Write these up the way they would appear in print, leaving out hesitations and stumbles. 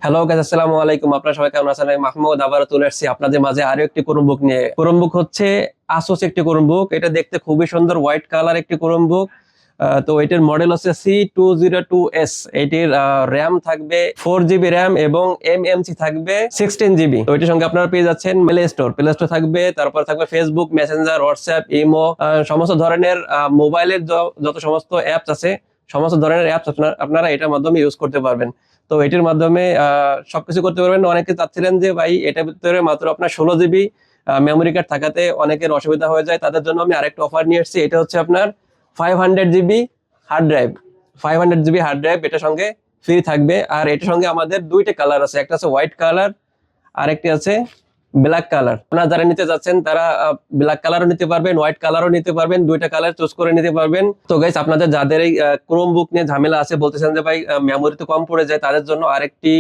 Hello guys, আসসালামু আলাইকুম। আপনারা সবাই কেমন আছেন? আমি মাহমুদ আবারও চলে আসছি আপনাদের মাঝে আরো একটি ক্রোমবুক নিয়ে। ক্রোমবুক হচ্ছে আসুস একটি ক্রোমবুক। এটা দেখতে খুবই সুন্দর, হোয়াইট কালার একটি ক্রোমবুক। তো এটার মডেল হচ্ছে C202S। এটির র্যাম থাকবে 4GB র্যাম এবং এমএমসি থাকবে 16GB। তো এটির সঙ্গে আপনারা পেয়ে যাচ্ছেন প্লে স্টোর থাকবে, তারপর থাকবে ফেসবুক, মেসেঞ্জার, হোয়াটসঅ্যাপ, ইমো, সমস্ত ধরনের মোবাইলের যত সমস্ত অ্যাপস আছে, সমস্ত ধরনের অ্যাপস আপনারা এটার মাধ্যমে ইউজ করতে পারবেন। তো এটির মাধ্যমে সবকিছু করতে পারবেন। অনেকে চাচ্ছিলেন যে ভাই এটার ভিতরে মাত্র আপনার 16GB মেমোরি কার্ড থাকাতে অনেকের অসুবিধা হয়ে যায়, তাদের জন্য আমি আরেকটা অফার নিয়ে এসেছি। এটা হচ্ছে আপনার 500GB hard drive. 500GB hard drive এটার সঙ্গে ফ্রি থাকবে। আর এটার সঙ্গে আমাদের দুইটা কালার আছে, একটা আছে হোয়াইট কালার আর একটি আছে ব্ল্যাক কালার। আপনারা যারা নিতে যাচ্ছেন তারা ব্ল্যাক কালারও নিতে পারবেন, হোয়াইট কালারও নিতে পারবেন, দুইটা কালার চুজ করে নিতে পারবেন। তো গাইস, আপনাদের যাদের এই ক্রোমবুক নিয়ে ঝামেলা আছে, বলতেছেন যে ভাই মেমোরি তো কম পড়ে যায়, তাদের জন্য আরেকটি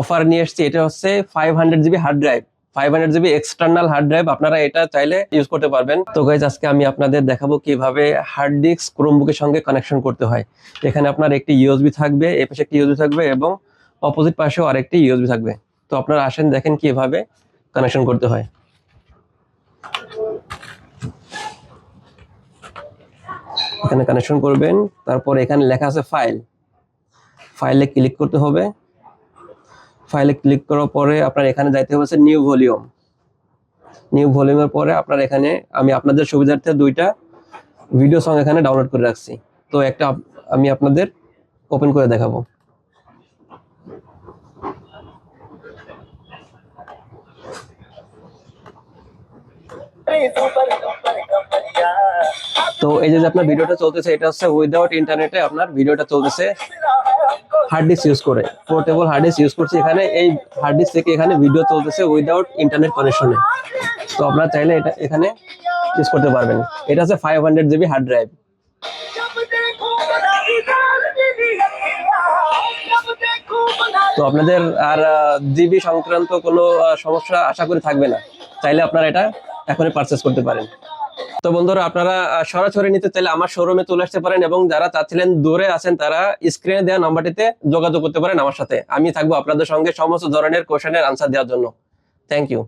অফার নিয়ে এসেছি। এটা হচ্ছে 500GB hard drive, 500GB external hard drive. আপনারা এটা চাইলে ইউজ করতে পারবেন। তো গাইস, আজকে আমি আপনাদের দেখাবো কিভাবে হার্ড ডিস্ক ক্রোমবুকের সঙ্গে কানেকশন করতে হয়। এখানে আপনার একটি ইউএসবি থাকবে, এই পাশে একটি ইউএসবি থাকবে এবং অপোজিট পাশেও আরেকটি ইউএসবি থাকবে। তো আপনারা আসেন, দেখেন কিভাবে কানেকশন করতে হয়। এখানে কানেকশন করবেন, তারপর এখানে লেখা আছে ফাইলে ক্লিক করতে হবে। ফাইলে ক্লিক করার পরে আপনার এখানে যাইতে হবে নিউ ভলিউমের পরে আপনার এখানে আমি আপনাদের সুবিধার্থে দুইটা ভিডিও সং এখানে ডাউনলোড করে রাখছি। তো একটা আমি আপনাদের ওপেন করে দেখাবো। তো এই যে আপনার ভিডিওটা চলতেছে, এটা হচ্ছে উইদাউট ইন্টারনেটে আপনার ভিডিওটা চলতেছে হার্ড ডিস্ক ইউজ করে, পোর্টেবল হার্ড ডিস্ক ইউজ করছি এখানে। এই হার্ড ডিস্ক থেকে এখানে ভিডিও চলতেছে উইদাউট ইন্টারনেট কানেকশনে। তো আপনারা চাইলে এটা এখানে ইউজ করতে পারবেন। এটা হচ্ছে 500GB হার্ড ড্রাইভ। তো আপনাদের আর জিবি সংক্রান্ত কোনো সমস্যা আশা করি থাকবে না। চাইলে আপনারা এটা এখনই পারচেজ করতে পারেন। তো বন্ধুরা, আপনারা সরাসরি নিতে চাইলে আমার শোরুমে চলে আসতে পারেন এবং যারা চাচ্ছিলেন দূরে আছেন তারা স্ক্রিনে দেওয়া নাম্বারটিতে যোগাযোগ করতে পারেন আমার সাথে। আমি থাকবো আপনাদের সঙ্গে সমস্ত ধরনের কোশ্চেনের আনসার দেওয়ার জন্য। Thank you.